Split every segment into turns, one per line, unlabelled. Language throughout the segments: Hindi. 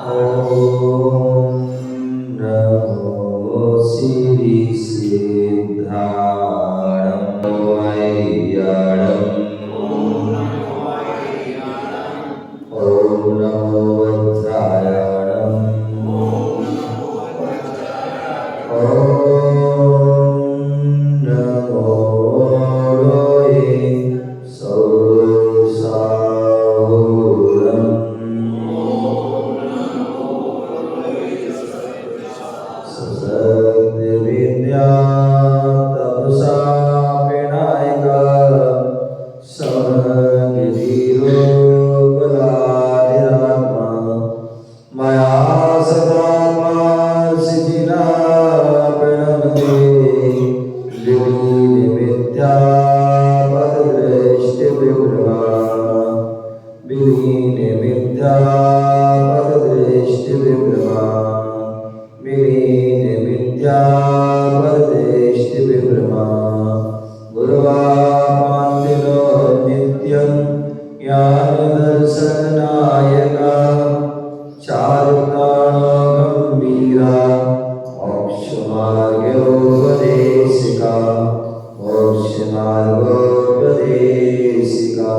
ओम नमो श्री सिद्धाणं वैयाणं ओम नमो वज्रायणं ओम नमो लोये सौसाहुरं ससद्य विद्या तपसा विनायका समविधिरोपलाधिरात्मा मया सदा पार्षिजिना प्रणमते विधिनिमित्या पददृष्टिविभ्रमा विधिनिमित्या पददृष्टिविभ्रमा विधिनिमित्या पददृष्टिविभ्रमा गुरुवामान्तिनो नित्यं ज्ञानदर्शननायका चारुकाणो गम्भीरा मोक्षमार्गोपदेशिका मोक्षमार्गोपदेशिका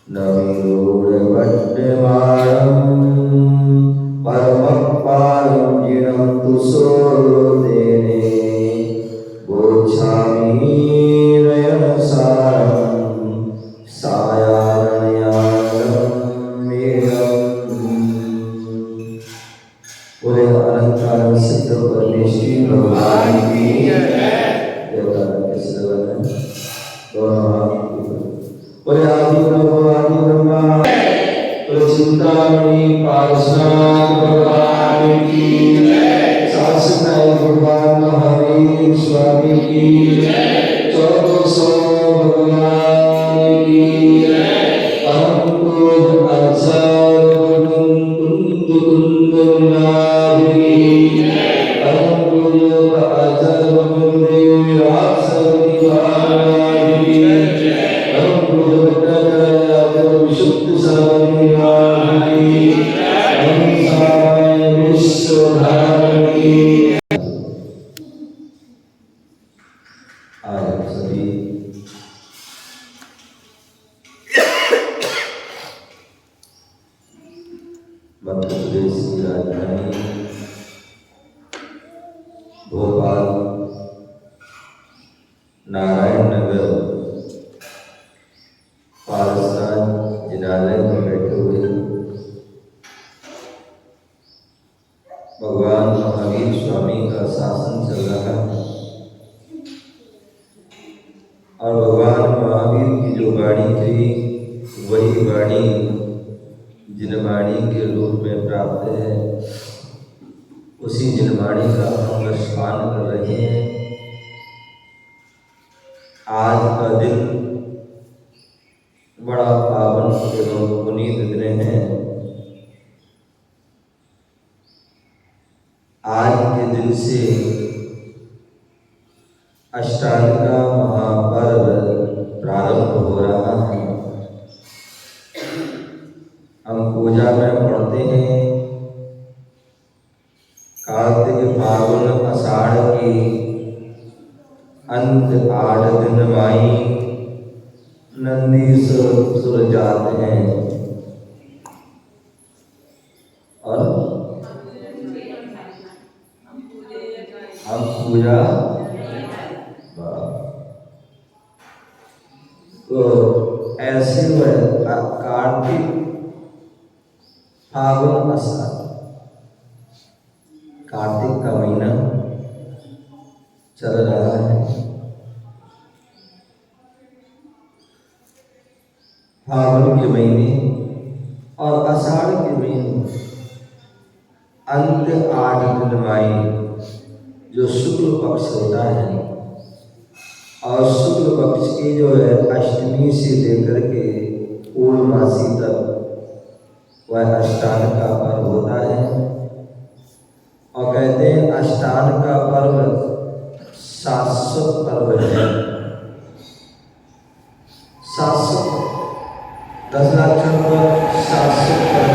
नवीरूढभट्टमाणं परमपारं जिनं तुसोदेने गोच्छामि नयनसारं सायारणयानं बोले अलंकार सिद्ध परमेश्वरी भगवान की देवता के सेवन है दोनों हाथ बोले आदि ब्रह्मा बोले चिंतामणि पार्श्वनाथ भगवान की शासनाय भगवान महावीर स्वामी की 1400 भगवान की परम पूज्य आचार्य मध्य प्रदेश की राजधानी भोपाल नारायण नगर पारसराज जिनालय में बैठे हुए भगवान महावीर स्वामी का शासन चल रहा है और भगवान महावीर की जो वाणी थी वही वाणी जिनवाणी के रूप में प्राप्त है। उसी जिनवाणी का हम स्मरण कर रहे हैं। आज का दिन बड़ा पावन एवं पुनीत दिन है। आज के दिन से अष्टांगा महापर्व प्रारंभ हो रहा है। हम पूजा में पढ़ते हैं कार्तिक फागुन आषाढ़ की अंत 8 दिन माई नंदीश्वर जाते हैं और हम पूजा तो ऐसे में कार्तिक फागुन आषाढ़ कार्तिक का महीना चल रहा है। फागुन के महीने और आषाढ़ के महीने अंत 8 दिन माई जो शुक्ल पक्ष होता है और शुक्ल पक्ष की जो है अष्टमी से लेकर के पूर्णमासी तक वह अष्टांग का पर्व होता है। और कहते हैं अष्टांग का पर्व शाश्वत पर्व है। शाश्वत 10 लाख पर शाश्वत पर्व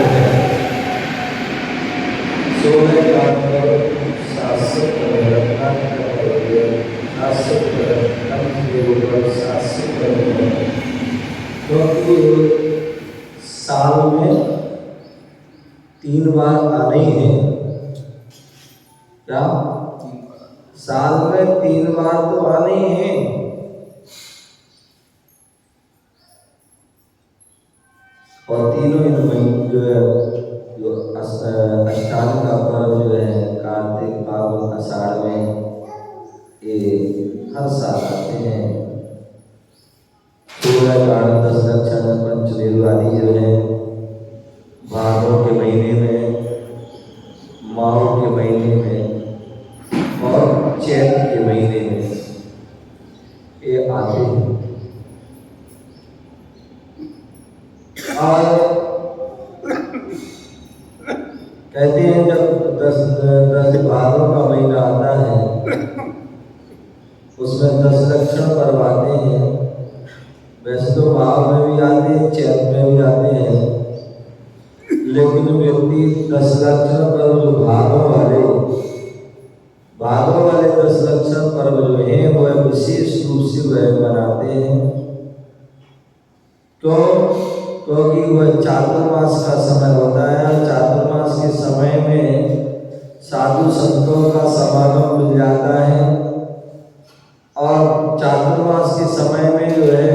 क्योंकि साल में 3 बार आने ही है। क्या साल में 3 बार तो आने ही है। और तीनों इन महीने जो है, जो अष्टांग का पर्व जो है कार्तिक फागुन आषाढ़ में ये हर साल आते हैं। कारण दस लक्षण पंचमेरु आदि जो है भादों के महीने में, माह के महीने में और चैत के महीने में ये आते हैं। और कहते हैं जब 10 भादों का महीना आता है उसमें 10 लक्षण पर्व आते हैं। वैसे तो माह में भी आते हैं, चैत में भी आते हैं, लेकिन व्यक्ति 10 लक्षण पर्व जो भादों वाले 10 लक्षण पर्व जो है वह विशेष रूप से वह मनाते हैं। क्योंकि वह चातुर्मास का समय होता है। चातुर्मास के समय में साधु संतों का समागम मिल जाता है और चातुर्मास के समय में जो है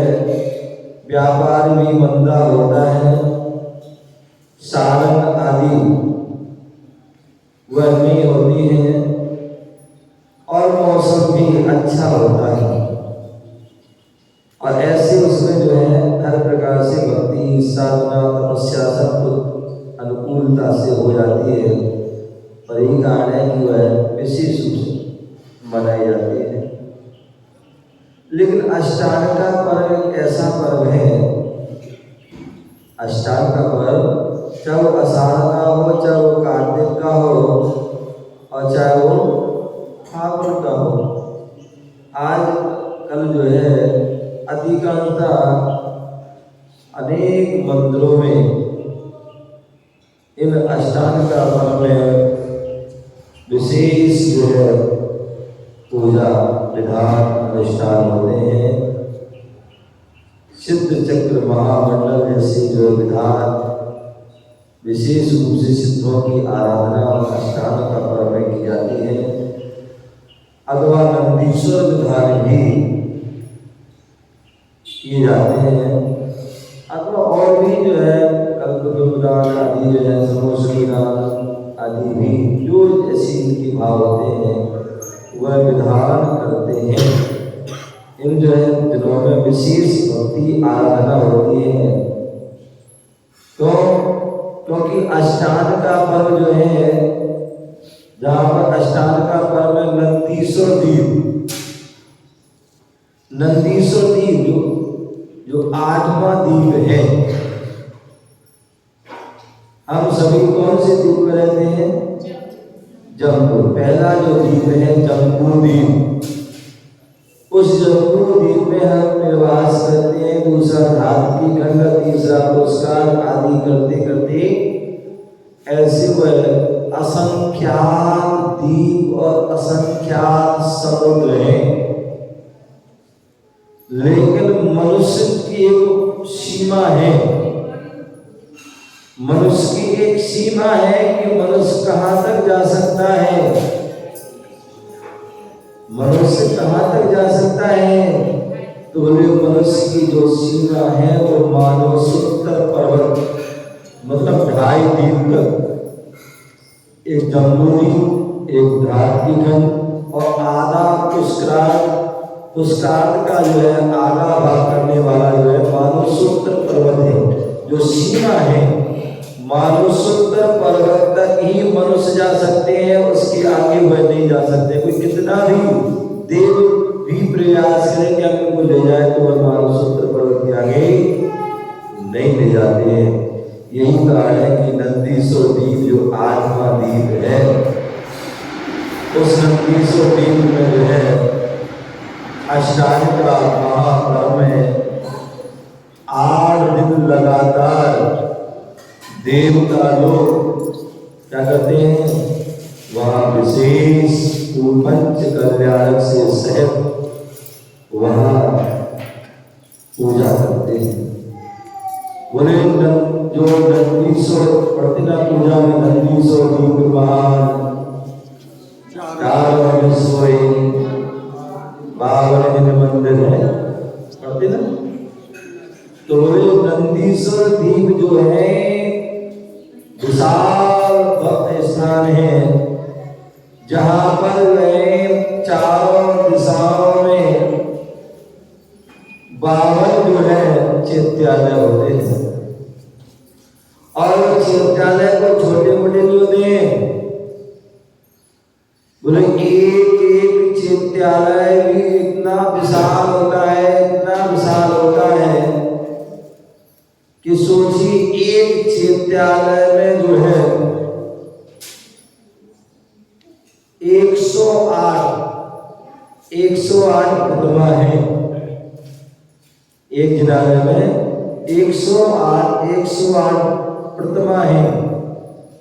व्यापार भी मंदा होता है। सारंग आदि वह नहीं होती है और मौसम भी अच्छा होता है। और ऐसे उसमें जो है हर प्रकार से भक्ति साधना तपस्या सब कुछ अनुकूलता से हो जाती है। पर यही कारण है कि वह विशेष रूप से मनाई जाती है। लेकिन अष्टांग का पर्व एक ऐसा पर्व है, अष्टांग का पर्व चाहे वो आषाढ़ का हो, चाहे वो कार्तिक का हो और चाहे वो फागुन का हो। आज कल जो है अधिकांशतः अनेक मंदिरों में इन अष्टांग का पर्व में विशेष जो है पूजा विधान अनुष्ठान होते हैं। सिद्ध चक्र महामंडल जैसे जो विधान विशेष रूप से सिद्धों की आराधना और अष्टांग का पर्व में की जाती है। अथवा नंदीश्वर विधान भी किए जाते हैं। अथवा और भी जो है कल्पदान आदि जो है समोसरी दान आदि भी जो जैसे इनके भाव होते हैं वह विधान करते हैं। इन जो है दिनों में विशेष भक्ति आराधना होती है। तो क्योंकि अष्टांग का पर्व जो है, जहाँ पर अष्टांग का पर्व है नंदीश्वर दीप जो 8वां दीप है। हम सभी कौन से दीप में रहते हैं? जम्बू। पहला जो दीप है जम्बू दीप, उस जम्बू दीप में हम निवास करते हैं। दूसरा धातु की गंगा, तीसरा पुरस्कार आदि करते करते ऐसे वह असंख्यात दीप और असंख्यात समुद्र हैं। लेकिन मनुष्य की एक सीमा है, मनुष्य की एक सीमा है कि मनुष्य कहाँ तक जा सकता है। मनुष्य कहाँ तक जा सकता है? तो बोले मनुष्य की जो सीमा है वो मानव सूत्र पर्वत मतलब 2.5 दिन तक, एक जम्बूदीप, एक धात्विकन और आधा पुष्कार का जो है आधा भाग करने वाला जो है मानव सूत्र पर्वत है। जो सीमा है मानव सूत्र पर्वत तक ही मनुष्य जा सकते हैं, उसके आगे वह नहीं जा सकते। कोई कितना भी देव भी प्रयास करे कि हम उनको ले जाए तो वह मानव सूत्र पर्वत के आगे नहीं ले जाते हैं। यही कारण है कि नंदीश्वर दीप जो 8वां दीप है, उस नंदीश्वर दीप में जो है अष्टांग का महापर्व में 8 दिन लगातार देवता लोग क्या करते हैं? वहाँ विशेष पंच कल्याणक से सहित वहाँ पूजा करते हैं। बोले जो नंदीश्वर प्रतिना पूजा में नंदीश्वर दीपमान 4 सोए 52 दिन मंदिर है पढ़ते ना। तो बोले नंदीश्वर दीप जो है विशाल भक्त स्थान है, जहां पर वह चारों दिशाओं में 52 जो है चैत्यालय होते हैं। और चैत्यालय को छोटे मोटे नहीं होते हैं, बोले एक एक चैत्यालय भी इतना विशाल होता है, इतना विशाल होता है कि सोचिए एक चैत्यालय में जो है 108 प्रतिमा है। एक जिनालय में 108 प्रतिमा है,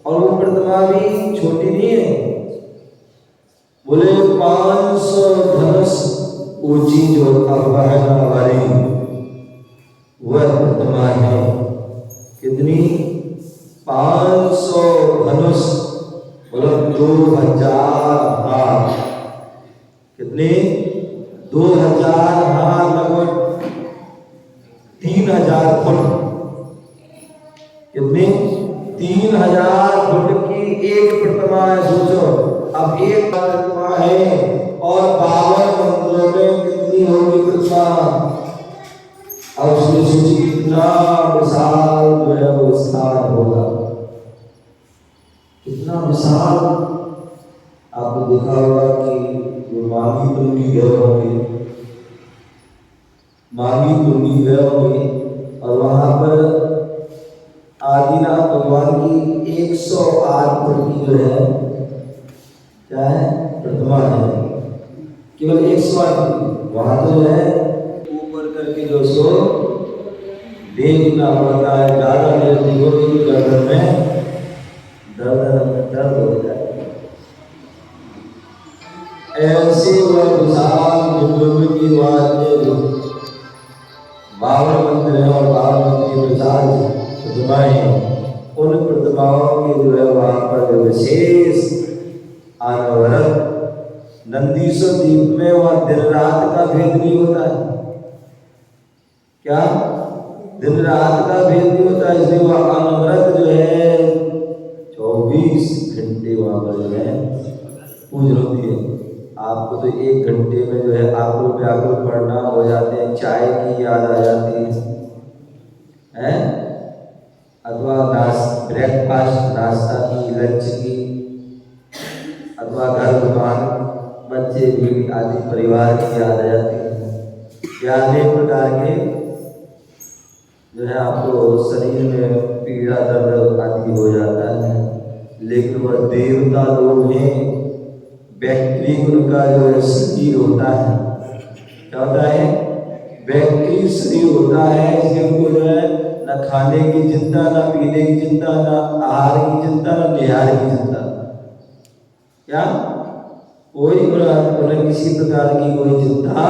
और वो प्रतिमा भी छोटी नहीं है। बोले 500 धनुष ऊंची जो आवाहना वाली वह प्रतिमा है। कितनी? 500 धनुष, मतलब 2000 हाथ। कितने? 2000 हाथ, लगभग 3000 फुट। कितनी? 3000 फुट की एक प्रतिमा है। सोचो, अब एक प्रतिमा है और 52 मंदिरों में कितनी होगी प्रतिमा। अब उसने सोची कितना विशाल जो है वो स्थान होगा, कितना विशाल। आपको देखा होगा कि वो मांगी तुंगी गए होंगे, मांगी तुंगी गए होंगे, और वहां पर आदिनाथ भगवान की 108 फुट की जो है क्या है प्रतिमा है, केवल 108 फुट। वहां तो जो है ऊपर करके जो सो देखना पड़ता है, ज्यादा देर देखोगे तो गर्दन में दर्द हो जाए। ऐसे वह विशाल विद्रोह की बात में 52 मंदिर है, और 52 मंदिर विशाल प्रतिमाएं हैं। उन प्रतिमाओं के जो है वहां पर विशेष अनवरत नंदीश्वर दीप में वह दिन रात का भेद नहीं होता है। क्या? दिन रात का भेद नहीं होता, इसलिए वह अनवरत जो है 24 घंटे वहां पर जो है पूजा होती है। आपको तो 1 घंटे में जो है आकुल व्याकुल परिणाम हो जाते हैं, चाय की याद आ जाती है, अथवा ब्रेकफास्ट नाश्ता की, लंच की, अथवा घर दुकान बच्चे भी आदि परिवार की याद आ जाती है। या अनेक प्रकार के जो है आपको शरीर में पीड़ा दर्द आदि हो जाता है। लेकिन वह देवता लोग हैं, बैक्टीरिया उनका जो है शरीर होता है। क्या होता है? बैक्टीरिया शरीर होता है, इसलिए उनको जो है न खाने की चिंता, न पीने की चिंता, न आहार की चिंता, न निहार की चिंता। क्या? कोई उन्हें किसी प्रकार की कोई चिंता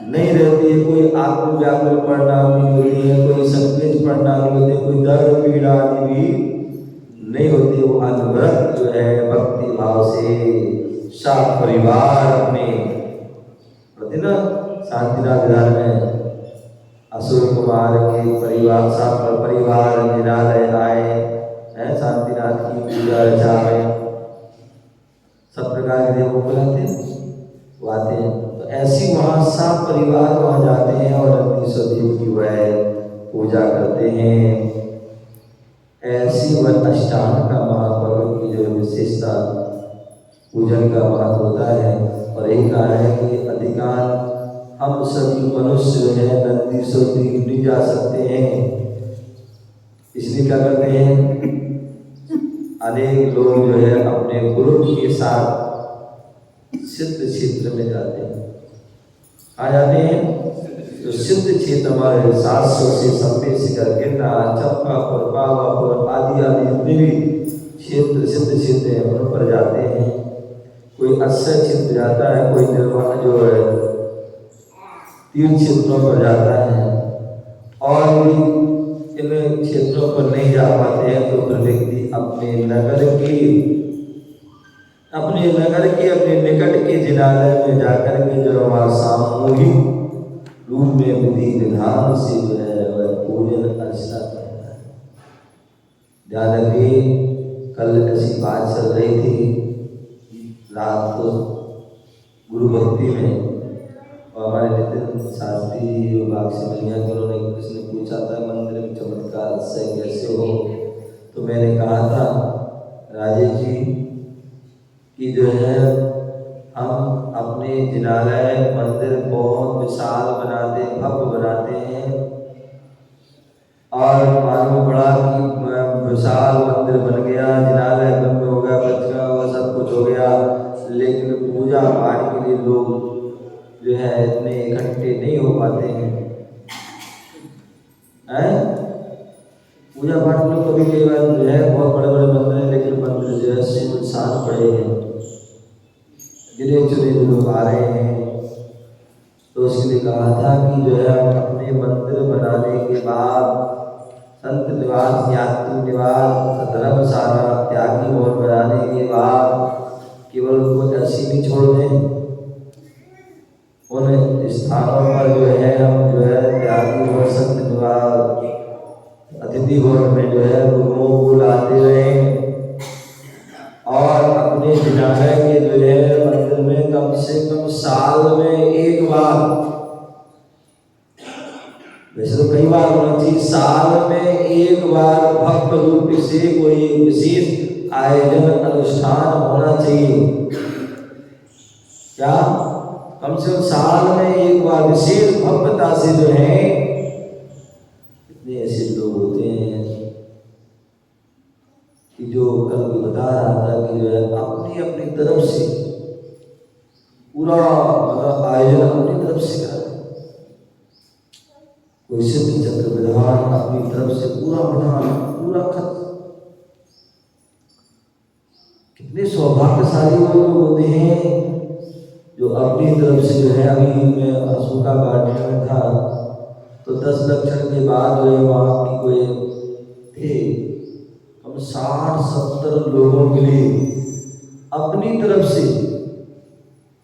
नहीं रहती है, कोई आकुल व्याकुल परिणाम नहीं होती है, कोई संकेत परिणाम नहीं होते, कोई दर्द पीड़ा आदि भी नहीं होती। वो अनवरत जो है भक्ति भाव से साथ परिवार अपने प्रति ना शांतिनाथ विधान में अशोक कुमार के परिवार साथ परिवार निरालय आए हैं, शांतिनाथ की पूजा अर्चा में सब प्रकार के देवों को आते हैं। तो ऐसी वहाँ सब परिवार वहाँ जाते हैं और नंदीश्वर देव की वह पूजा करते हैं। ऐसी वह अष्टांग का महापर्व की जो विशेषता पूजन का महत्व होता है। और यही कारण है कि अधिकांश हम सभी मनुष्य जो है नंदीश्वर देव नहीं जा सकते हैं। इसलिए क्या करते हैं, अनेक लोग जो है अपने गुरु के साथ सिद्ध क्षेत्र में जाते हैं। आ जाते हैं तो सिद्ध क्षेत्र हमारे 700 से 26 शिखर गिरना, चंपापुर, पावापुर आदि आदि जितने भी क्षेत्र सिद्ध क्षेत्र हैं उन पर जाते हैं। कोई अक्षय क्षेत्र जाता है, कोई निर्वाण जो है तीर्थ क्षेत्रों पर जाता है। और जिनालय में जाकर के जो हमारा सामूहिक रूप में विधि विधान से जो है वह पूजन अर्चना करता है। ध्यान रखिए, कल ऐसी बात चल रही थी रात को गुरु भक्ति में, और हमारे नितिन शास्त्री बाग से मिलिया कि उन्होंने किसी ने पूछा था मंदिर में चमत्कार से कैसे हो, तो मैंने कहा था राजेश जी कि जो है हम अपने जिनालय मंदिर बहुत विशाल बनाते, भव्य बनाते हैं, और मालूम पड़ा कि विशाल मंदिर बन गया, जिनालय भव्य हो गया, बच गया और सब कुछ हो गया, लेकिन पूजा पाठ के लिए लोग जो है इतने इकट्ठे नहीं हो पाते हैं। पूजा पाठ में कभी कई बार जो है बहुत बड़े बड़े मंदिर हैं, लेकिन मंदिर जो है सुनसान पड़े हैं, गिने चुने लोग आ रहे हैं। तो उसके लिए कहा था कि जो है अपने मंदिर बनाने के बाद संत निवास, यात्री निवास, धर्मशाला, त्यागी भवन बनाने के बाद केवल उनको ऐसी नहीं छोड़ दें, उन स्थानों पर जो है हम जो है त्यागी भवन, संत निवास, अतिथि भवन में जो है गुरुओं को लाते रहें, और अपने जिनालय के जो है मंदिर में कम से कम साल में एक बार, वैसे तो कई बार होना चाहिए, साल में एक बार भव्य रूप से कोई विशेष आयोजन अनुष्ठान होना चाहिए। क्या कम से कम साल में एक बार विशेष भव्यता से जो है, इतने ऐसे लोग होते हैं कि जो कल भी बता रहा था कि जो है अपनी अपनी तरफ से पूरा आयोजन अपनी तरफ से करा, कोई सिद्ध चक्र विधान अपनी तरफ से पूरा विधान पूरा खत्म। कितने सौभाग्यशाली वो लोग होते हैं जो अपनी तरफ से जो है, अभी मैं अशोका गार्डन में था तो 10 लक्षण के बाद जो है वहाँ की कोई थे कम 60-70 लोगों के लिए अपनी तरफ से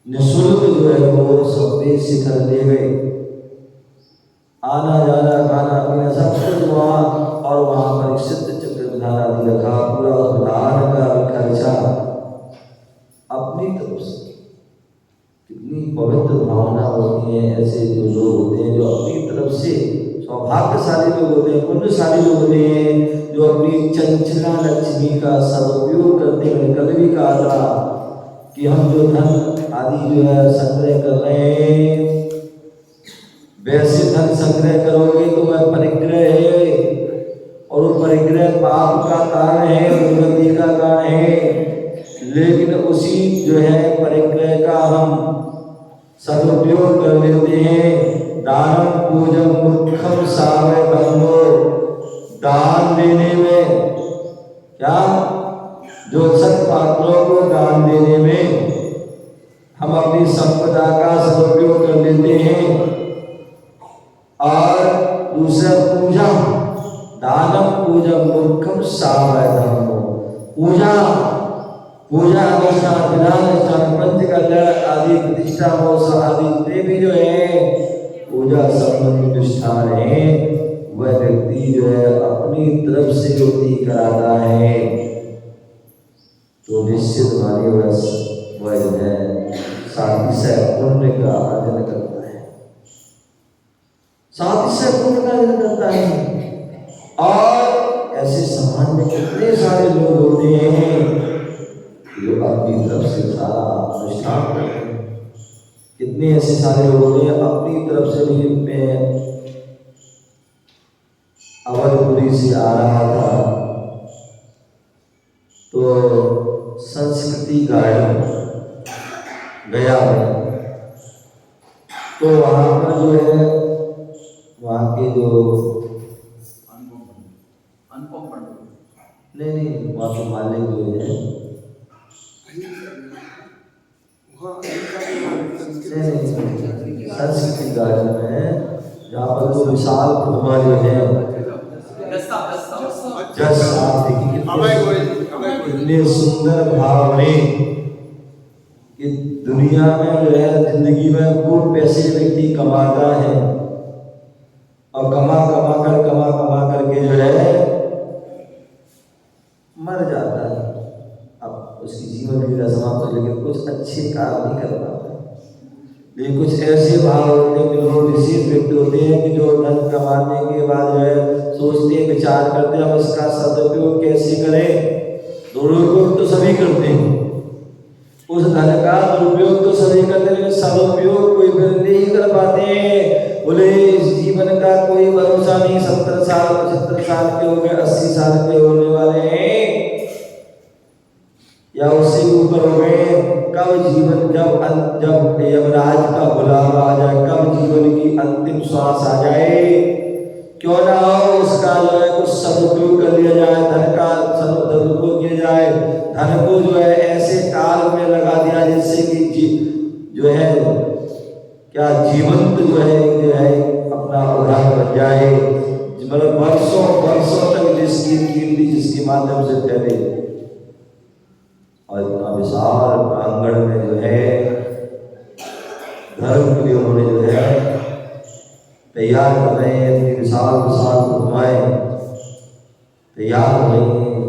निःशुल्क जो है वो सब शिखर ले गए, आना जाना खाना पीना सब कुछ वहाँ, और वहाँ पर सिद्ध चक्र विधान आदि रखा, पूरा विधान का भी खर्चा अपनी तरफ से। कितनी पवित्र भावना होती है, ऐसे जो लोग होते हैं जो अपनी तरफ से, सौभाग्यशाली लोग होते हैं, पुण्यशाली लोग होते हैं जो अपनी चंचला लक्ष्मी का सदुपयोग करते हैं। कल भी कहा था कि हम जो धन आदि जो है संग्रह कर रहे हैं, वैसे धन संग्रह करोगे तो वह परिग्रह है, और वो परिग्रह पाप का कारण है, दुर्गति का कारण है, लेकिन उसी जो है परिग्रह का हम सदुपयोग कर लेते हैं। दानम पूजम मुख्यम सावय धम्मो, दान देने में क्या, जो सत पात्रों को दान देने में हम अपनी संपदा का सदुपयोग कर लेते हैं। और दूसरा पूजा, दानम पूजम मुख्यम सावय धम्मो, पूजा अनुष्ठान विधान अनुष्ठान पंच कल्याण आदि प्रतिष्ठा महोत्सव आदि जितने भी जो है पूजा संबंधी अनुष्ठान है, वह व्यक्ति जो है अपनी तरफ से व्यक्ति कराता है, तो निश्चित मानिए वह जो है सातिशय पुण्य का अर्जन करता है, सातिशय पुण्य का अर्जन करता है। और ऐसे समाज में कितने सारे लोग होते हैं जो अपनी तरफ से सारा अनुष्ठान करते हैं। कितने ऐसे सारे लोग होते हैं अपनी तरफ से भी। मैं अवधपुरी से आ रहा था तो संस्कृति गार्डन गया में, तो वहाँ पर जो है वहाँ के जो नहीं वहाँ के मालिक जो है संस्कृति गार्डन में, जहाँ पर वो विशाल प्रतिमा जो है जज साहब देखिए कितने सुंदर भाव में कि दुनिया में जो है जिंदगी में खूब पैसे व्यक्ति कमाता है और कमा कमा करके जो है मर जाता है। अब उसकी जीवन लीला समाप्त हो, लेकिन कुछ अच्छे काम नहीं कर पाता। लेकिन कुछ ऐसे भाव होते हैं कि लोग विशेष व्यक्ति होते हैं कि जो धन कमाने के बाद जो है सोचते हैं, विचार करते हैं, अब इसका सदुपयोग कैसे करें। दुरुपयोग तो सभी करते हैं, उस धन का दुरुपयोग तो सभी करते हैं, लेकिन सदुपयोग कोई नहीं कर पाते हैं। बोले इस जीवन का कोई भरोसा नहीं, 70 साल 75 साल के हो गए, 80 साल के होने वाले हैं या उससे ऊपर हो गए। कब जीवन जब यमराज का बुलावा आ जाए, कब जीवन की अंतिम श्वास आ जाए, क्यों ना हो उसका जो है कुछ सदुपयोग कर लिया जाए, धन का सदुपयोग किया जाए, धन को जो है ऐसे काल में लगा दिया जिससे कि जो है क्या जीवंत जो है अपना उदाहरण बन जाए, मतलब वर्षों वर्षों तक जिसकी कीर्ति जिसके माध्यम से फैले। और इतना विशाल प्रांगण में जो है धर्म के लिए उन्होंने जो है तैयार कर रहे हैं, इतनी विशाल विशाल प्रतिमाएं तैयार हो रही हैं।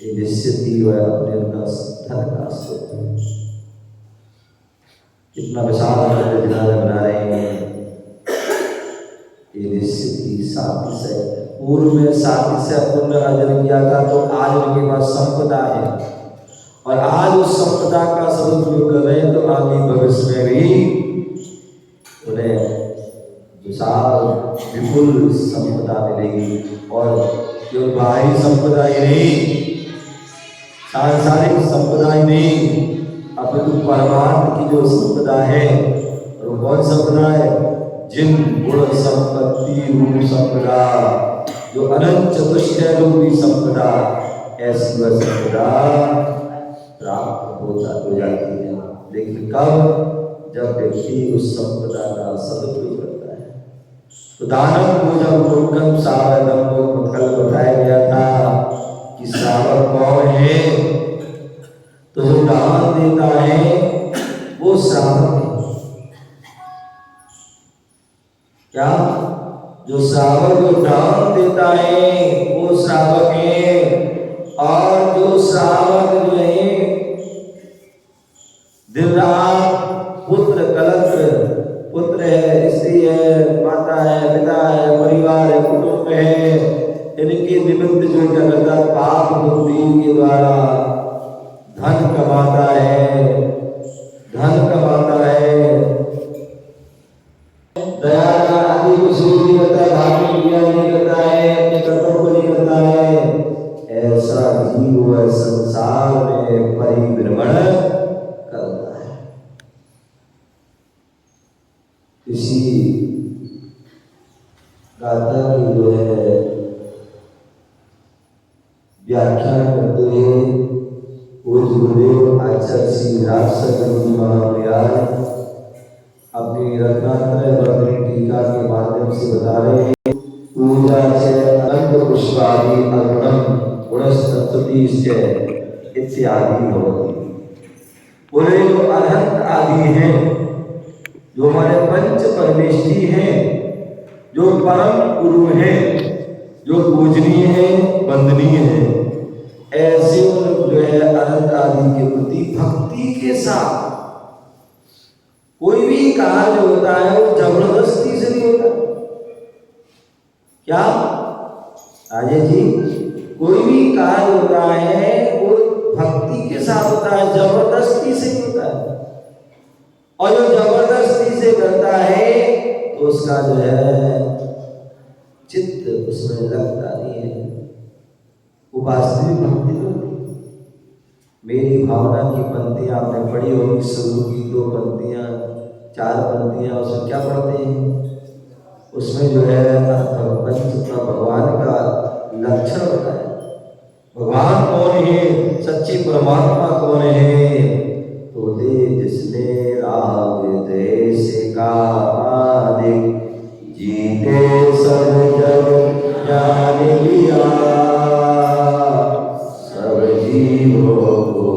ये निश्चित ही जो है अपने उनका धन का स्रोत है। कितना विशाल जनाजा बना रहे हैं, ये निश्चित ही साजिश है। पूर्व में साजिश से पुण्य अर्जन किया था, तो आज उनके पास संपदा है और आज उस संपदा का सदुपयोग कर रहे हैं, तो आगे भविष्य में भी उन्हें विशाल विपुल संपदा मिलेगी। और केवल बाहरी संपदा ही नहीं, सांसारिक संपदा ही नहीं, अपितु परमात्मा की जो संपदा है, और वो कौन संपदा है? जिन गुण संपत्ति रूप संपदा, जो अनंत चतुष्टय रूपी संपदा, ऐसी वह संपदा प्राप्त हो जाती है। लेकिन कब? जब व्यक्ति उस संपदा का सदुपयोग करता है। तो दानव को जब लोकम सावधम को कल बताया गया था कि सावक कौन है, तो जो दान देता है वो श्रावक है। क्या? जो श्रावक जो दान देता है वो श्रावक है। और जो श्रावक जो है दिन रात पुत्र कलत्र, पुत्र है, स्त्री है, माता है, पिता है, परिवार है, कुटुंब है, इनके निमित्त जो क्या करता है, पाप बुद्धि के द्वारा धन कमाता है, धन कमाता है, दया आदि कुछ नहीं करता है, धार्मिक क्रिया नहीं करता है, अपने कर्तव्य को नहीं करता है, ऐसा जीव संसार में परिभ्रमण करता है। इसी गाथा की जो है व्याख्यान करते हुए पूज्य गुरुदेव आचार्य श्री राजशेखर महाप्रयाग अपनी रत्नात्रय वर्धनी टीका के माध्यम से बता रहे हैं। पूजा से अनंत पुष्पादि अर्पणम गुणस्तुतिश्च इत्यादि होती। बोले जो अनंत आदि हैं, जो हमारे पंच परमेष्ठी हैं, जो परम गुरु हैं, जो पूजनीय है, वंदनीय है, ऐसे जो है अनंत आदि के प्रति भक्ति के साथ कोई भी कार्य होता है वो जबरदस्ती से नहीं होता। क्या राजे जी? कोई भी कार्य होता है वो भक्ति के साथ होता है, जबरदस्ती से नहीं होता है। और जो जबरदस्ती से करता है तो उसका जो है चित्त उसमें लगता नहीं है, वो वास्तविक भक्ति होती। मेरी भावना की पंक्ति आपने पढ़ी होगी, शुरू की 2 पंक्तियां 4 पंक्तियां, उसमें क्या पढ़ते हैं? उसमें जो है भगवान का लक्षण होता है। भगवान कौन है, सच्ची परमात्मा कौन है? तो दे जिसने राग देश का मालिक, जीते सब जग ज्ञान लिया, सब जीवों को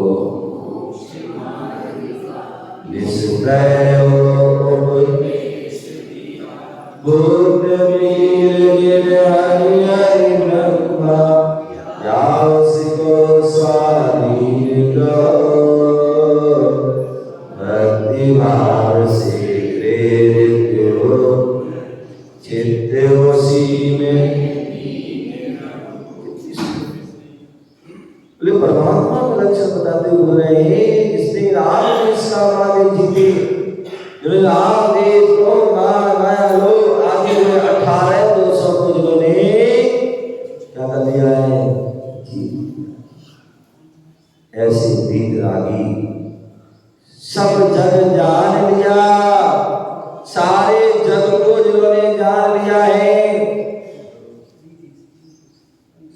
गिर हरि हरि ब्रह्मा यासिको स्वाधीन भक्ति भाव से प्रेरित हो चित्त उसी में। बोले परमात्मा का लक्षण बताते हुए बोल रहे हैं जिसने राम देश का मालिक जीते, जिन्होंने राम देश को माया लोग आदि हुए 18,200 को जिन्होंने क्या कर दिया है जी, ऐसे वीतरागी सब जग जान लिया, सारे जग को जिन्होंने जान लिया है,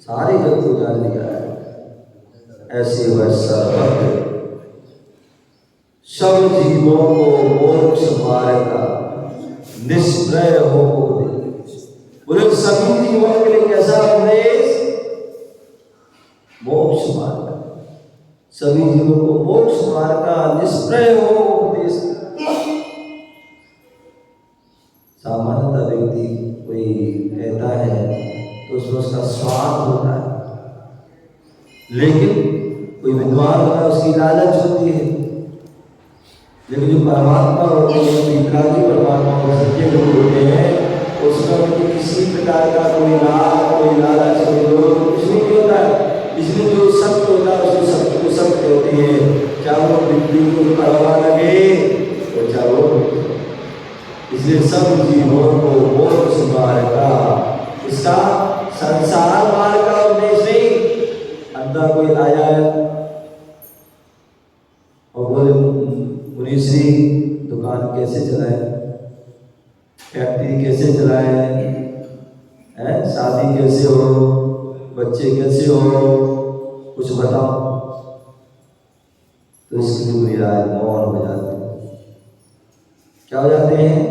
सारे जग को जान लिया है, ऐसे वह सर्वज्ञ सब जीवों को मोक्ष मार्ग का निष्प्रय हो उपदेश। बोले सभी जीवों के लिए कैसा उपदेश? मोक्ष मार्ग, सभी जीवों को मोक्ष मार्ग का निष्प्रय हो उपदेश। सामान्यतः व्यक्ति कोई कहता है तो उसमें उसका स्वार्थ होता है, लेकिन कोई विद्वान होता है उसकी लालच होती है, लेकिन जो परमात्मा होते हैं, वितरागी परमात्मा सत्य गुरु होते हैं, उसमें उनकी किसी प्रकार का कोई लाभ, कोई लालच, कोई लोभ कुछ नहीं होता है। इसलिए जो सत्य होता है उसको सत्य को सत्य होती है, चाहे वो विद्युत को कड़वा लगे तो चाहे वो। इसलिए सब जीवों को मोक्ष मार्ग का, इसका संसार मार्ग का उपदेश नहीं। अंदर कोई आया है और बोले मुनि श्री दुकान कैसे चलाए, फैक्ट्री कैसे चलाए, शादी कैसे हो, बच्चे कैसे हो, कुछ बताओ। तो इसके लिए महाराज मौन हो जाते हैं। क्या हो जाते हैं?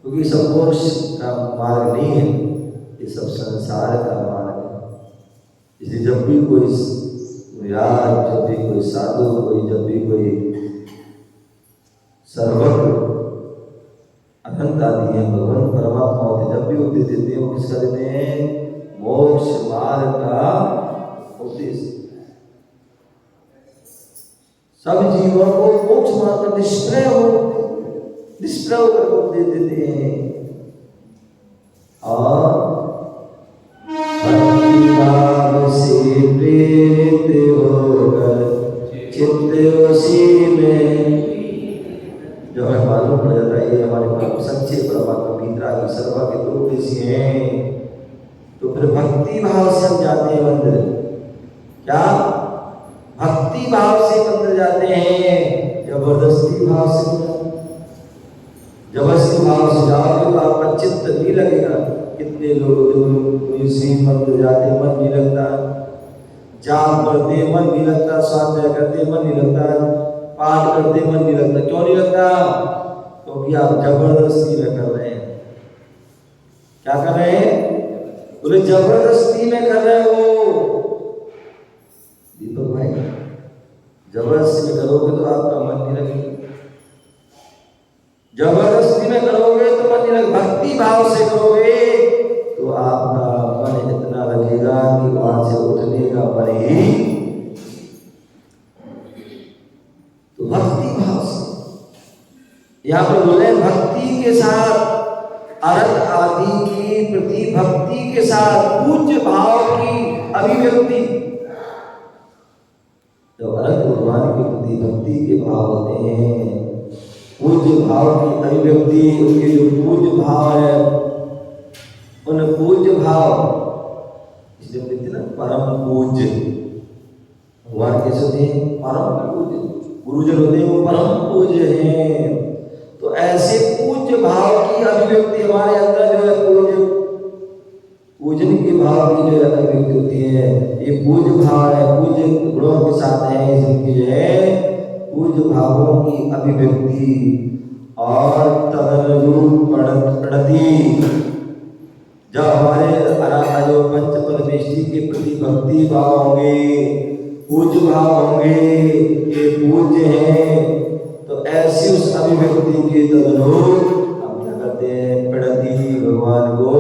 क्योंकि सब मोक्ष का मार्ग नहीं है, ये सब संसार का मार्ग है। इसलिए जब भी कोई महाराज, जब भी कोई साधु, जब भी कोई सर्वज्ञ अनंत आदि है भगवान परमात्मा होते, जब भी उपदेश देते हैं वो किसका देते हैं? मोक्ष मार्ग का उपदेश। सब जीवों को मोक्ष मार्ग का निष्प्रय होकर उपदेश देते हैं। और भक्ति भाव से प्रेरित होकर चित्त उसी में। जब हमें मालूम पड़ जाता है ये हमारे सच्चे परमात्मा वीतरागी सर्वज्ञ के दो उद्देश्य हैं, तो फिर भक्ति भाव से हम जाते हैं मंदिर। क्या भक्ति भाव से मंदिर जाते हैं? जबरदस्ती भाव से, जबरदस्ती भाव से जाओगे तो आपका चित्त नहीं लगेगा। कितने लोग इसी मंदिर जाते मन नहीं लगता, जाप करते मन नहीं लगता, स्वाध्याय करते मन नहीं लगता, पाठ करते मन नहीं लगता। क्यों नहीं लगता? क्योंकि आप जबरदस्ती में कर रहे हैं। क्या कर रहे हैं? बोले जबरदस्ती में कर रहे हो। दीपक भाई, जबरदस्ती में करोगे तो आपका मन नहीं लगेगा, जबरदस्ती में करोगे तो मन नहीं लगेगा। भक्ति भाव से करोगे तो आपका मन इतना लगेगा कि वहां से उठने का मन ही। तो भक्ति भाव से यहाँ पर बोले भक्ति के साथ, अर्थ आदि की प्रति भक्ति के साथ पूज्य भाव की अभिव्यक्ति। जब अर्थ भगवान के प्रति भक्ति के भाव होते हैं, पूज्य भाव की अभिव्यक्ति, उनके जो पूज्य भाव है, उन पूज्य भाव, इसलिए कहते हैं ना परम पूज्य। भगवान कैसे होते हैं? परम पूज्य। गुरुजन होते हैं वो परम पूज्य हैं। तो ऐसे पूज्य भाव की अभिव्यक्ति हमारे अंदर जो है, पूजन के भाव की जो अभिव्यक्ति होती है, ये पूज्य भाव है, पूज्य गुणों के साथ है, इसलिए जो है पूज्य भावों की अभिव्यक्ति। और तदनुरूप प्रणति, जब हमारे जो पंच परमेष्टि के प्रति भक्ति भाव होंगे, पूज्य भाव होंगे, ये पूज्य हैं, तो ऐसी उस अभिव्यक्ति के तदनुरूप हम क्या करते हैं? प्रणति, भगवान को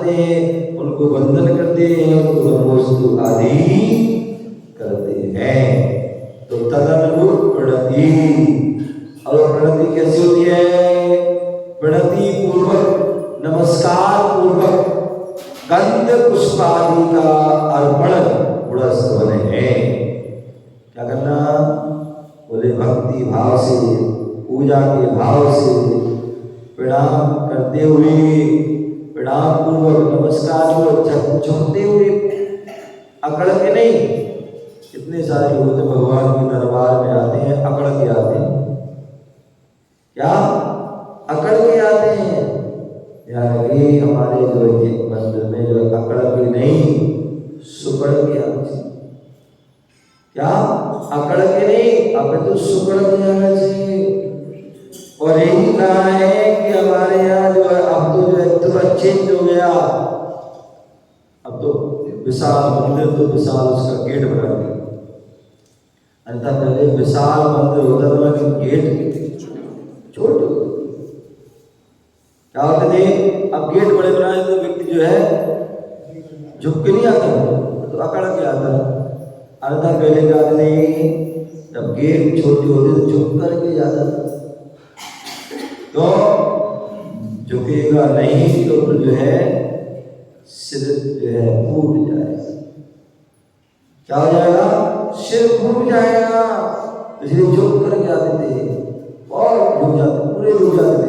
देते हैं, उनको वंदन करते हैं, उनको नमोस्तु आदि करते हैं। तो तदनुरूप प्रणति, और प्रणति कैसी होती है? प्रणति पूर्वक, नमस्कार पूर्वक गंध पुष्पादि का अर्पण बड़ा स्तवन है। क्या करना? बोले भक्ति भाव से, पूजा के भाव से प्रणाम करते हुए, प्रणाम पूर्वक, नमस्कार पूर्वक, झुकते हुए, अकड़ के नहीं। कितने सारे लोग तो भगवान के दरबार में आते हैं, अकड़ के आते हैं। क्या? अकड़ के आते हैं। यार ये हमारे जो मंदिर में जो अकड़ के नहीं, सुकड़ के आते हैं। क्या? अकड़ के नहीं, अब तो सुकड़ के आना चाहिए। और यही कहा है कि हमारे यहाँ जो है अब तो जो है थोड़ा चेंज हो गया। अब तो विशाल मंदिर, तो विशाल उसका गेट बना दिया। अन्यथा पहले विशाल मंदिर होता था, लेकिन गेट छोटे होते। क्या होते थे? अब गेट बड़े बनाए तो व्यक्ति जो है झुक के नहीं आता, तो अकड़ के आता है। अन्यथा पहले क्या नहीं, जब गेट छोटे होते तो झुक करके जाता था। तो झुकेगा नहीं तो फिर जो है सिर जो है फूट जाएगा। क्या हो जाएगा? सिर फूट जाएगा। इसलिए झुक करके आते थे, और झुक जाते, पूरे झुक जाते थे।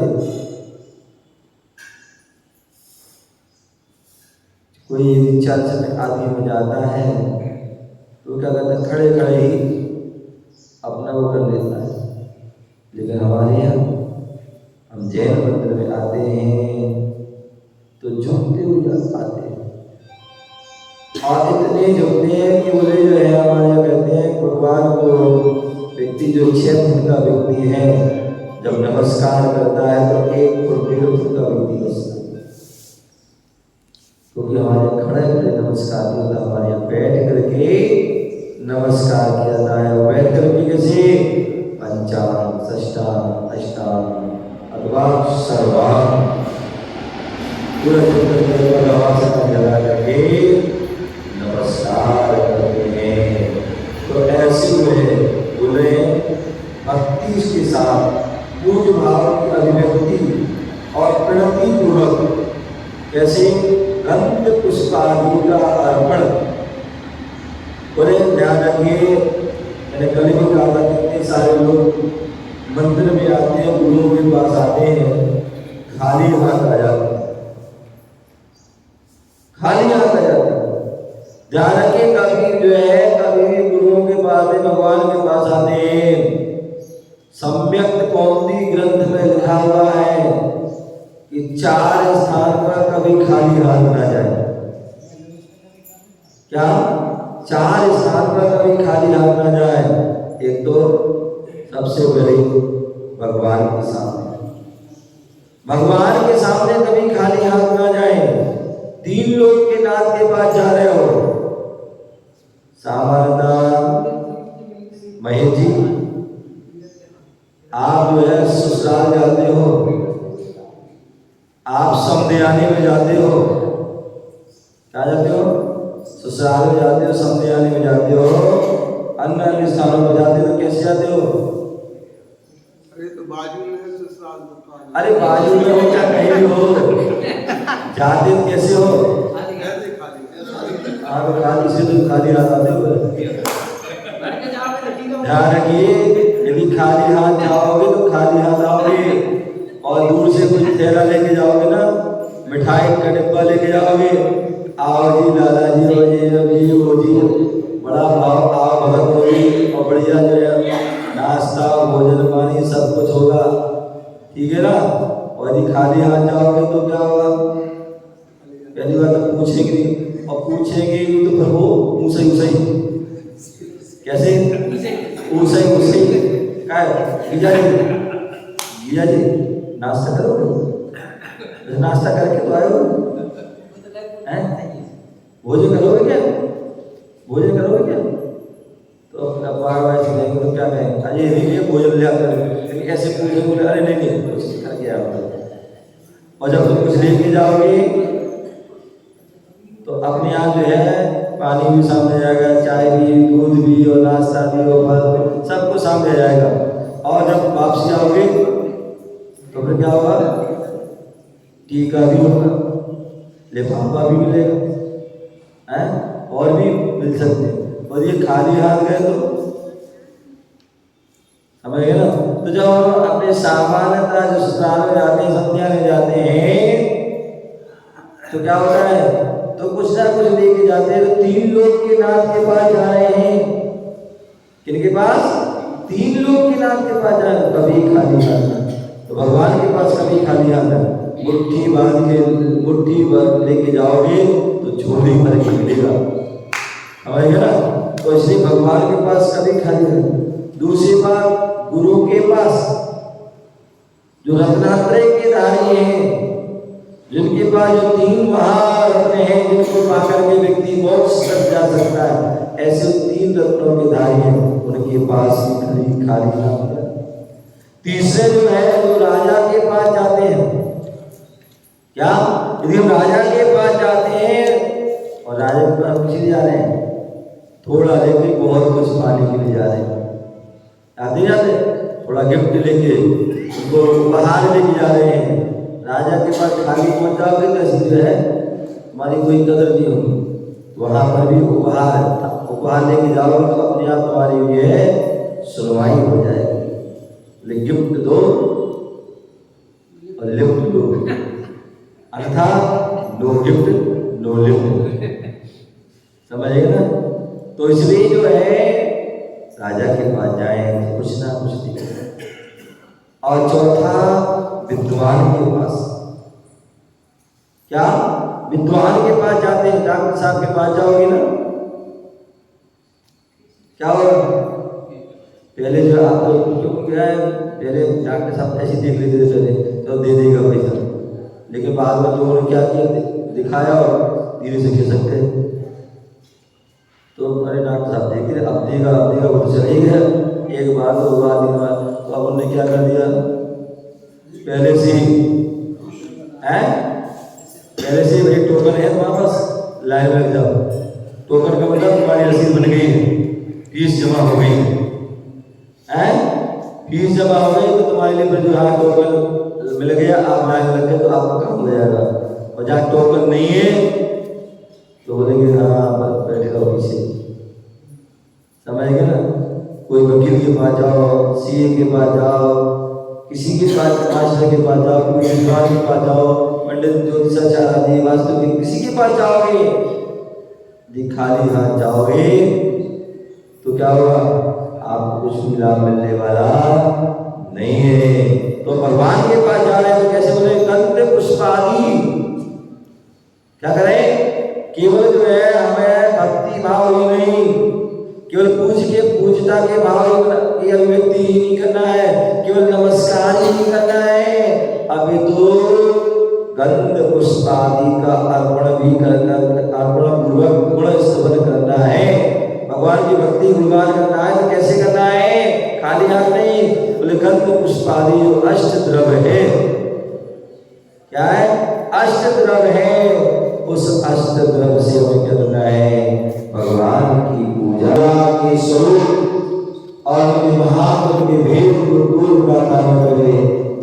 कोई यदि चर्च में आदमी में जाता है तो क्या कहता है? खड़े खड़े ही अपना वो कर लेता है। लेकिन हमारे यहाँ हम जैन मंदिर में आते हैं तो झुकते हुए आते हैं, और इतने झुकते हैं कि बोले जो है हमारे यहाँ कहते हैं भगवान को व्यक्ति जो 6 फुट का व्यक्ति है, जब नमस्कार करता है तो 1 फुट 1.5 फुट का व्यक्ति बसता है। क्योंकि हमारे खड़े खड़े नमस्कार नहीं होता, हमारे यहाँ बैठ करके नमस्कार किया जाता है। बैठ करके कैसे? पंचांग, षष्ठांग, अष्टांग अथवा सर्वांग पूरा लगा करके नमस्कार करते हैं। तो ऐसे में बोले भक्ति के साथ पूज्य भाव की अभिव्यक्ति और प्रणति पूर्वक कैसे गंध पुष्पादि का अर्पण। बोले ध्यान रखिए, मैंने कल भी कहा था कितने सारे लोग मंदिर में आते हैं, गुरुओं के पास आते हैं, खाली हाथ आ जाते हैं, खाली हाथ आ जाते हैं। ध्यान रखिए, कभी जो है कभी भी गुरुओं के पास, भगवान के पास आते हैं, सम्यक कौमुदी ग्रंथ में लिखा हुआ है कि 4 स्थान पर कभी खाली हाथ ना जाए। क्या? 4 स्थान पर कभी खाली हाथ ना जाए। एक तो सबसे पहले भगवान के सामने, भगवान के सामने कभी खाली हाथ ना जाए। 3 लोग के नाथ के पास जा रहे हो, सामान्यतः महेश जी आप जो है ससुराल जाते हो, आप समध्यानी में जाते हो। क्या जाते हो? ससुराल में जाते हो, समध्यानी में जाते हो, अन्य स्थानों पर जाते हो। कैसे जाते हो?
अरे तो बाजू में है ससुराल।
अरे बाजू में हो क्या कहीं हो, जाते हो कैसे हो? आप खाली से तो खाली हाथ आते हो। ध्यान रखिए, यदि खाली हाथ जाओगे तो खाली हाथ आओगे, और दूर से कुछ थैला लेके जाओगे ना, मिठाई का डिब्बा लेके जाओगे, आओ जी लाला जी, हो जी वो जी, बड़ा भाव आओ भगत होगी, और बढ़िया जो है नाश्ता भोजन पानी सब कुछ होगा, ठीक है ना। और यदि खाली हाथ जाओगे तो क्या होगा? पहली बात तो पूछेंगे नहीं, और पूछेंगे भी तो फिर वो ऊसई कैसे ऊसई क्या गीजा जी नाश्ता करोगे? नाश्ता करके तो आए हो, भोजन करोगे क्या? भोजन करोगे क्या? तो अपना बार से जाएंगे तो क्या कहेंगे? अरे ये भोजन लिया कर, ऐसे पूछे बोले अरे नहीं कुछ करके आओ। और जब तुम कुछ लेके जाओगे यहाँ जो है पानी भी सामने जाएगा, चाय भी, दूध भी और नाश्ता भी और फल सब कुछ सामने जाएगा। और जब वापसी आओगे तो फिर क्या होगा? टीका भी होगा, लिफाफा भी मिलेगा, हैं और भी मिल सकते हैं। और ये खाली हाथ गए तो समझ गए ना। तो जब हम अपने सामान्यता जो ससुराल में जाते हैं, संध्या में जाते हैं, तो क्या होता है? तो कुछ ना कुछ लेके जाते हैं। तो 3 लोग के नाथ के पास जा रहे हैं। किनके पास? 3 लोग के नाथ के पास जा रहे हैं। कभी खाली हाथ, तो भगवान के पास कभी खाली हाथ है। मुट्ठी बांध के, मुट्ठी भर लेके जाओगे तो झोली भर के मिलेगा, समझ गए ना। तो इसलिए भगवान के पास कभी खाली हाथ। दूसरी बात, गुरु के पास जो रत्नात्रय के धारी हैं, जिनके पास जो 3 महारत्न हैं, जिनको पाकर के व्यक्ति मोक्ष तक जा सकता है, ऐसे 3 रत्नों के धारी हैं, उनके पास भी खाली हाथ है। तीसरे जो है वो राजा के पास जाते हैं। क्या? यदि हम राजा के पास जाते हैं और राजा के पास कुछ नहीं जा रहे हैं, थोड़ा लेके बहुत कुछ पाने के लिए जा रहे हैं, आते जाते थोड़ा गिफ्ट लेके, उनको उपहार लेके जा रहे हैं। राजा के पास खाली पहुंचाओगे तो ऐसी जो है हमारी कोई कदर नहीं होगी। वहां पर भी उपहार लेके जाओगे तो अपने आप तुम्हारी ये सुनवाई हो जाएगी। लेकिन गिफ्ट दो और लिफ्ट लो, अर्थात नो गिफ्ट नो लिफ्ट, समझिए ना। तो इसलिए जो है राजा के पास जाए तो कुछ ना कुछ दिखे। और चौथा, विद्वान के पास। क्या? विद्वान के पास जाते हैं। डॉक्टर साहब के पास जाओगे ना, क्या होगा? पहले जो आप तो क्या है, पहले डॉक्टर साहब ऐसे देख लेते थे, पहले तो दे देगा पैसा, लेकिन बाद में लोगों ने क्या किया, दिखाया और धीरे से खिसकते। तो अरे डॉक्टर साहब देख रहे, अब देगा वो तो चले गया, एक बार 2 बार 3 बार, तो अब उन्होंने क्या कर दिया, पहले से ही भाई टोकन है तुम्हारे पास, लाइन लग जाओ। टोकन का मतलब तुम्हारी रसीद बन गई है, फीस जमा हो गई है, फीस जमा हो गई तो तुम्हारे लिए फिर जो है टोकन मिल गया, आप लाइन लग गए तो आपका काम हो जाएगा। और जहाँ टोकन नहीं है तो बोलेंगे हाँ बस बैठे रहो पीछे, समझ गए ना। कोई वकील के पास जाओ, सीए के पास जाओ, किसी के पास, मास्टर के पास जाओ, कोई विद्वान के पास जाओ, पंडित ज्योतिषाचार्य वास्तु के किसी के पास जाओगे, यदि खाली हाथ जाओगे तो क्या होगा? आपको कुछ भी लाभ मिलने वाला नहीं है। तो भगवान के पास जा रहे हैं तो कैसे बोले? गंध पुष्पादि। क्या करें? केवल जो है हमें भक्ति भाव ही नहीं, केवल पूजता के भाव की अभिव्यक्ति ही नहीं करना है, केवल नमस्कार ही नहीं करना है, अभी तो गंध पुष्पादि का अर्पण भी करना, अर्पण पूर्वक गुण स्तवन करना है। भगवान की भक्ति गुणगान करना है तो कैसे करना है? खाली हाथ नहीं, बोले गंध पुष्पादि जो अष्ट द्रव्य है। क्या है? अष्ट द्रव्य है। उस अष्ट द्रव्य से हमें क्या करना है? भगवान की पूजा के स्वरूप और उनके महात्म के भेद को पूर्व गाथा में पहले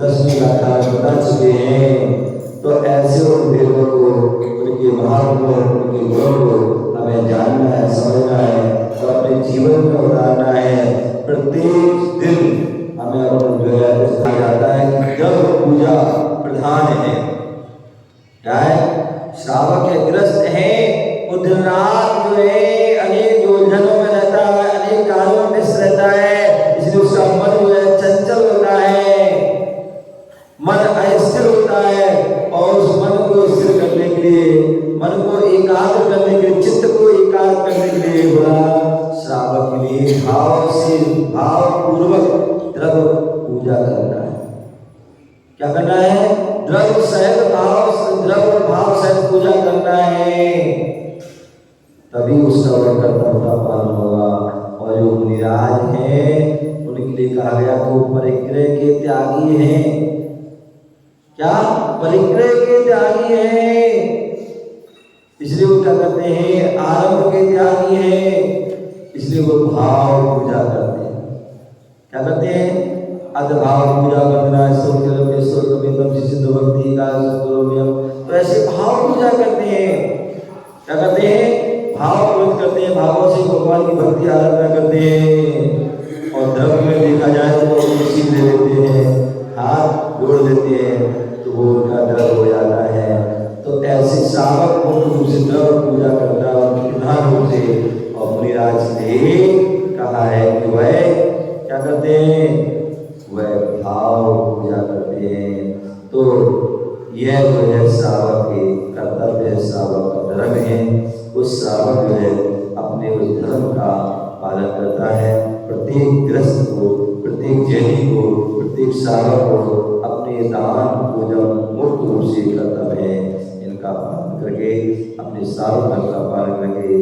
10वीं गाथा बता चुके हैं। तो ऐसे उन भेदों को, उनके महात्म को, उनके गुणों को हमें जानना है, समझना है और अपने जीवन में उतारना है। प्रत्येक दिन हमें अपने जो है कहा जाता है कि जब पूजा प्रधान है, क्या है? श्रावक है, ग्रस्त है, वो दिन रात जो है अनेक उलझनों में रहता है, अनेक कार्यों में व्यस्त रहता है, इसलिए उसका मन जो है चंचल होता है, मन अस्थिर होता है। और उस मन को स्थिर करने के लिए, मन को एकाग्र करने के लिए, चित्त को एकाग्र करने के लिए बोला श्रावक के लिए भाव से, भाव पूर्वक द्रव्य पूजा करना है। क्या करना है? द्रव्य सहित भाव, द्रव्य भाव सहित पूजा करना है, तभी उसका वह कर्तव्य पालन होगा। और जो मुनिराज हैं उनके लिए कहा गया कि वो परिग्रह के त्यागी हैं। क्या? परिग्रह के त्यागी हैं। इसलिए वो क्या करते हैं, आरंभ के त्यागी हैं, इसलिए वो भाव पूजा करते हैं। क्या करते हैं, अदभाव पूजा वंदना सिद्ध भक्ति का सद्गुरुम्यम, तो ऐसे भाव पूजा करते हैं। क्या करते हैं, भाव पूजा करते हैं, भावों से भगवान की भक्ति आराधना करते हैं। और धर्म में देखा जाए तो सीख ले लेते हैं, हाथ जोड़ लेते हैं, तो वो उनका दर्द हो जाता है। तो ऐसे सावक मुख्य रूप से द्रव्य पूजा करता है प्रधान रूप से। और मुनिराज ने कहा है कि वह क्या करते हैं, वह भाव पूजा करते हैं। तो यह जो है सावक के कर्तव्य है, सावक का धर्म है। उस सावक जो है अपने उस धर्म का पालन करता है। प्रत्येक गृहस्थ को, प्रत्येक जैनी को, प्रत्येक सावक को अपने दान पूजन मुक्त रूप से कर्तव्य है। इनका पालन करके, अपने सावक धर्म का पालन करके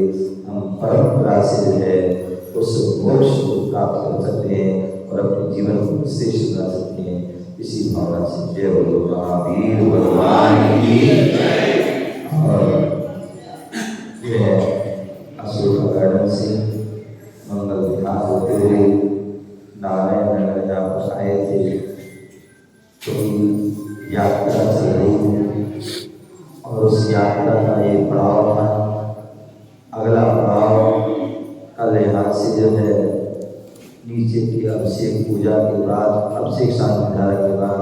हम परंपरा से जो है उस मोक्ष को प्राप्त कर सकते हैं और अपने जीवन को श्रेष्ठ बना सकते हैं। इसी भावना से जय बोलो महावीर भगवान की जय। और यह अशोका गार्डन से मंगल विहार होते हुए नारायण नगर जहाँ पर आए थे, तो यात्रा चल रही है और उस यात्रा का ये पड़ाव था। अगला पड़ाव कल यहाँ से जो है नीचे की अभिषेक पूजा के बाद, अभिषेक शांति धारा के बाद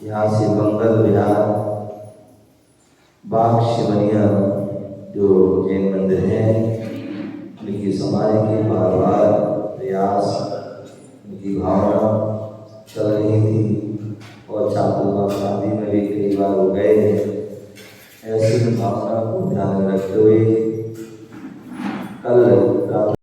यहाँ से मंगल विहार बाग शिवनिया जो जैन मंदिर है, उनकी समाज की बार बार प्रयास, उनकी भावना चल रही थी और चातुर्मास शादी में भी कई बार हो गए। ऐसी भावना को ध्यान में रखते हुए